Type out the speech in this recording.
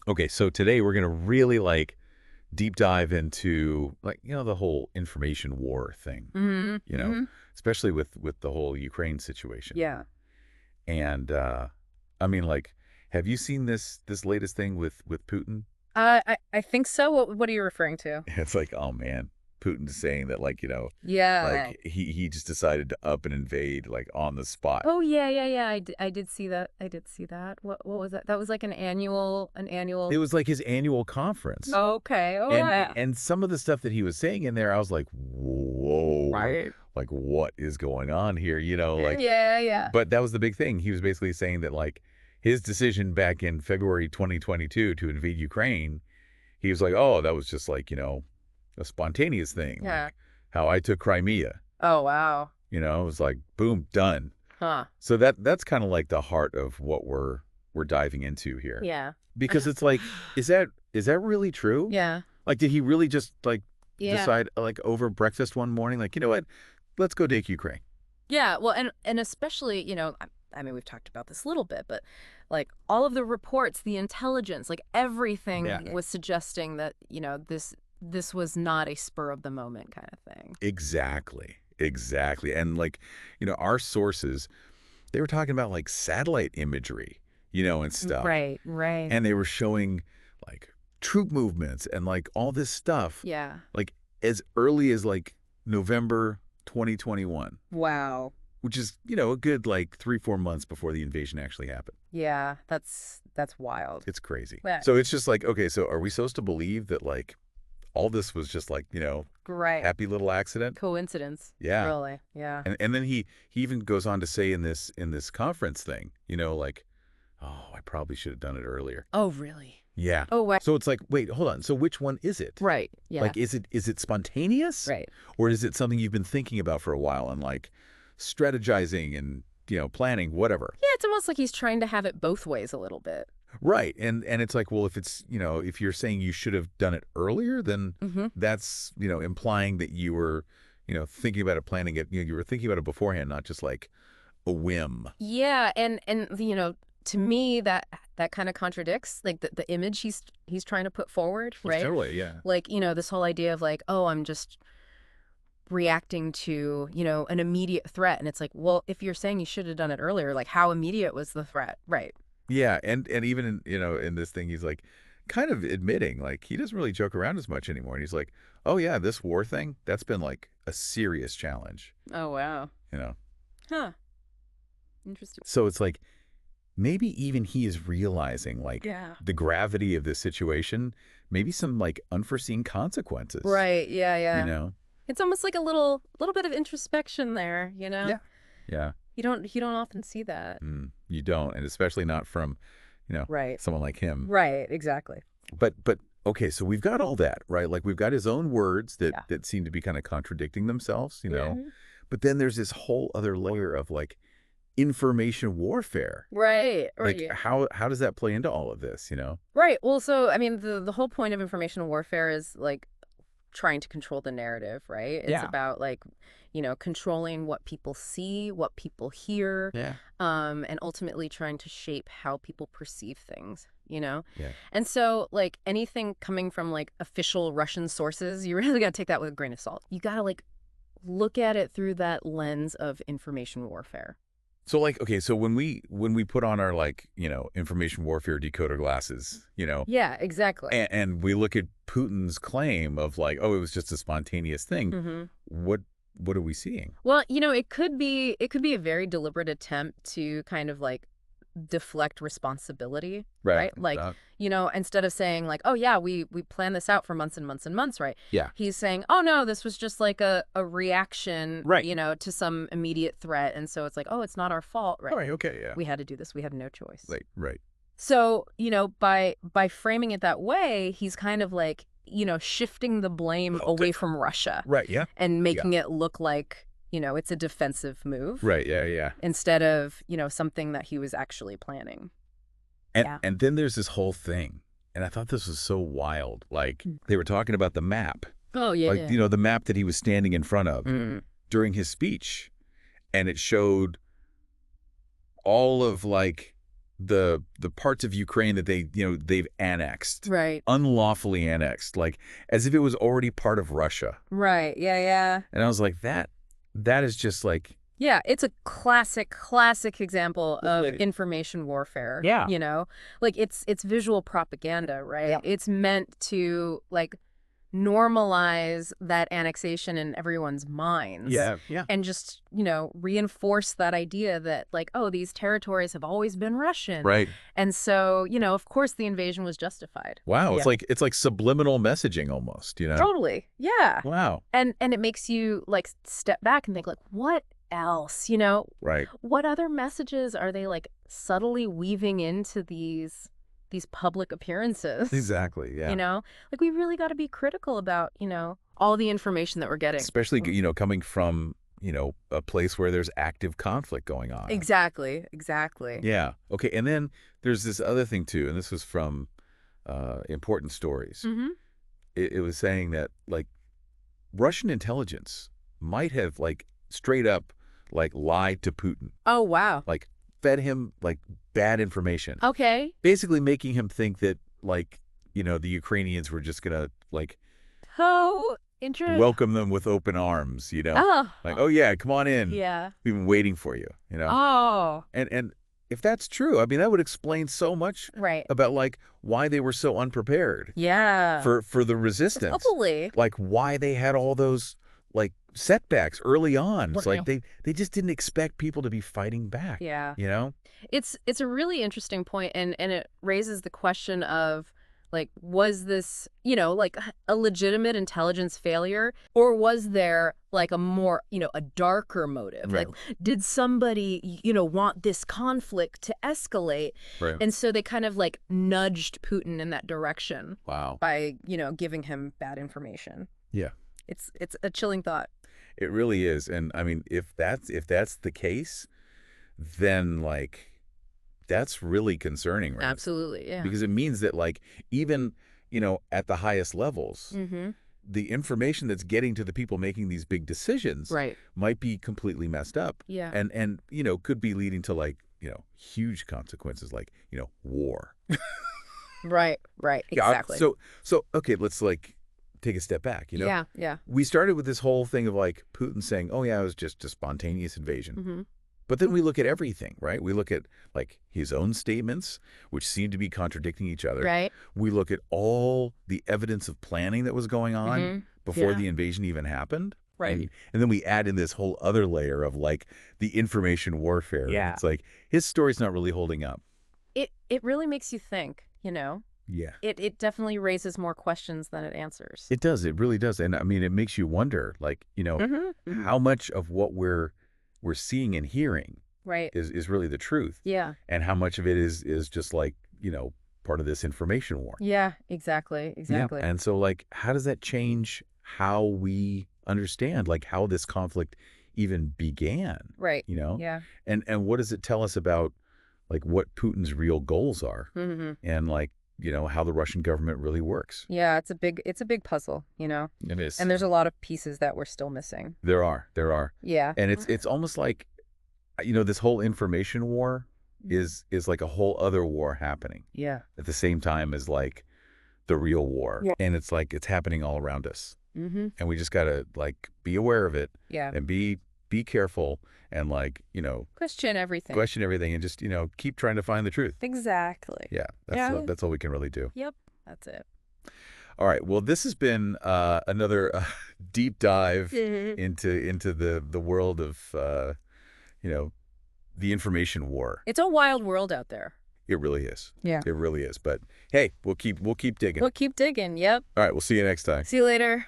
Okay, so today we're going to really like deep dive into like, the whole information war thing, Hmm. you know, Hmm. especially with the whole Ukraine situation. Yeah. And I mean like have you seen this latest thing with Putin? I think so. What are you referring to? It's like, oh man, Putin's saying that like, Yeah. like he just decided to up and invade like on the spot. Oh yeah, yeah, yeah. I did see that. I did see that. What was that? That was like an It annual. was like his annual conference. Okay. Oh And yeah. and some of the stuff that he was saying in there, I was like, whoa, Right. like what is going on here? Like, Yeah, yeah. but that was the big thing. He was basically saying that like his decision back in February 2022 to invade Ukraine, he was like, oh, that was just like, a spontaneous thing, Yeah. like how I took Crimea. Oh wow. It was like, boom, done. Huh. So that's kind of like the heart of what we're diving into here. Yeah. Because it's like, is that really true? Yeah. Like, did he really just like Yeah. decide like over breakfast one morning, like, you know what, let's go take Ukraine? Yeah. Well, and especially, I mean, we've talked about this a little bit, but like all of the reports, the intelligence, like Yeah. everything was suggesting that, this was not a spur of the moment kind of thing. Exactly. Exactly. And like, our sources, they were talking about like satellite imagery, and stuff. Right, right. And they were showing like troop movements and like all this stuff, Yeah. like as early as like November 2021, Wow. which is, a good like 3-4 months before the invasion actually happened. Yeah, that's wild. It's crazy. Yeah. So it's just like, okay, so are we supposed to believe that like all this was just like, Great. happy little accident? Coincidence. Yeah. Really. Yeah. And then he even goes on to say in this conference thing, like, oh, I probably should have done it earlier. Oh, really? Yeah. Oh, wow. So it's like, wait, hold on. So which one is it? Right. Yeah. Like, is it spontaneous? Right. Or is it something you've been thinking about for a while and like strategizing and, planning, whatever? Yeah, it's almost like he's trying to have it both ways a little bit. Right. And it's like, well, if it's, if you're saying you should have done it earlier, then Mm-hmm. that's, implying that you were, thinking about it, planning it, you were thinking about it beforehand, not just like a whim. Yeah, and to me that kind of contradicts like the image he's trying to put forward, right? Totally, yeah. Like, this whole idea of like, oh, I'm just reacting to, an immediate threat. And it's like, well, if you're saying you should have done it earlier, like how immediate was the threat? Right. Yeah, and even in, in this thing, he's like kind of admitting like he doesn't really joke around as much anymore. And he's like, oh yeah, this war thing, that's been like a serious challenge, Oh, wow. you know. Huh. Interesting. So it's like maybe even he is realizing like Yeah. the gravity of this situation, maybe some like unforeseen consequences. Right. Yeah, yeah. You know? It's almost like a little bit of introspection there, you know? Yeah. Yeah. You don't often see that. You don't, and especially not from, Right. someone like him. Right, exactly. But okay, so we've got all that, right? Like we've got his own words that Yeah. that seem to be kind of contradicting themselves, Yeah. But then there's this whole other layer of like information warfare. Right. Like Right. how does that play into all of this, Right. Well, so I mean, the whole point of information warfare is like trying to control the narrative, right? It's Yeah. about like, controlling what people see, what people hear, Yeah. and ultimately trying to shape how people perceive things. Yeah. And so, like anything coming from like official Russian sources, you really got to take that with a grain of salt. You got to like look at it through that lens of information warfare. So like, okay, so when we put on our like, information warfare decoder glasses, Yeah, exactly. and we look at Putin's claim of like, oh, it was just a spontaneous thing, Hmm. what are we seeing? Well, it could be a very deliberate attempt to kind of like deflect responsibility, right? Like, instead of saying like, oh yeah, we planned this out for months and months and months, right? Yeah. He's saying, oh no, this was just like a reaction, Right. to some immediate threat. And so it's like, oh, it's not our fault, right? All right, okay, yeah. We had to do this. We had no choice. Right. So, by framing it that way, he's kind of like, shifting the blame away from Russia Right, yeah. and making it look like, it's a defensive move Right, yeah. instead of, something that he was actually planning. And Yeah. and then there's this whole thing. And I thought this was so wild. Like they were talking about the map. Oh, yeah. Like, the map that he was standing in front of during his speech. And it showed all of like the parts of Ukraine that they've annexed, Right. unlawfully annexed, like as if it was already part of Russia. Right. Yeah, yeah. And I was like, that is just like, yeah, it's a classic example of information warfare. Yeah. Like it's visual propaganda, right? Yeah. It's meant to like normalize that annexation in everyone's minds. Yeah, yeah. And just, reinforce that idea that like, oh, these territories have always been Russian. Right. And so, of course the invasion was justified. Wow, Yeah. it's like subliminal messaging almost, Totally. Yeah. Wow. And it makes you like step back and think like, what else, Right. what other messages are they like subtly weaving into these public appearances? Exactly, yeah. Like we really got to be critical about, all the information that we're getting. Especially, coming from, a place where there's active conflict going on. Exactly. Yeah. Okay, and then there's this other thing too, and this was from Important Stories. Mm-hmm. It was saying that like Russian intelligence might have like straight up like lied to Putin. Oh, wow. Like fed him like bad information. Okay. Basically making him think that like, the Ukrainians were just going to like Oh, interesting. welcome them with open arms, Oh. Like, oh yeah, come on in. Yeah. We've been waiting for you, Oh. And if that's true, I mean, that would explain so much Right. about like why they were so unprepared. Yeah. For the resistance. Totally. Like why they had all those like setbacks early on. It's like they just didn't expect people to be fighting back. Yeah. It's a really interesting point, and it raises the question of like, was this, like a legitimate intelligence failure, or was there like a more, a darker motive? Right. Like, did somebody, want this conflict to escalate? Right. And so they kind of like nudged Putin in that direction. Wow. By, giving him bad information. Yeah. It's a chilling thought. It really is. And I mean, if that's the case, then like that's really concerning, right? Absolutely, yeah. Because it means that like even, at the highest levels, Mm-hmm. the information that's getting to the people making these big decisions Right. might be completely messed up. Yeah. And could be leading to like, huge consequences like, war. Right, exactly. So okay, let's like take a step back, Yeah. We started with this whole thing of like Putin saying, oh yeah, it was just a spontaneous invasion. Mm-hmm. But then we look at everything, right? We look at like his own statements, which seem to be contradicting each other. Right. We look at all the evidence of planning that was going on Mm-hmm. before Yeah. the invasion even happened. Right. And then we add in this whole other layer of like the information warfare. Yeah. It's like his story's not really holding up. It really makes you think, Yeah. It definitely raises more questions than it answers. It does. It really does. And I mean, it makes you wonder, like, Mm-hmm. how much of what we're seeing and hearing Right. is really the truth. Yeah. And how much of it is just like, part of this information war. Yeah, exactly. Yeah. And so like, how does that change how we understand like how this conflict even began? Right. Yeah. Yeah. And what does it tell us about like what Putin's real goals are Mm-hmm. and like, how the Russian government really works? Yeah, it's a big puzzle, It is. And there's a lot of pieces that we're still missing. There are. Yeah. And it's almost like, this whole information war is like a whole other war happening Yeah. at the same time as like the real war. Yeah. And it's like it's happening all around us. Mm-hmm. And we just got to like be aware of it Yeah. and be careful and like, Question everything. question everything and just, keep trying to find the truth. Exactly. Yeah. Yeah. That's all we can really do. Yep. That's it. All right. Well, this has been another deep dive Mm-hmm. into the world of, the information war. It's a wild world out there. It really is. Yeah. It really is. But hey, we'll keep digging. We'll keep digging. Yep. All right. We'll see you next time. See you later.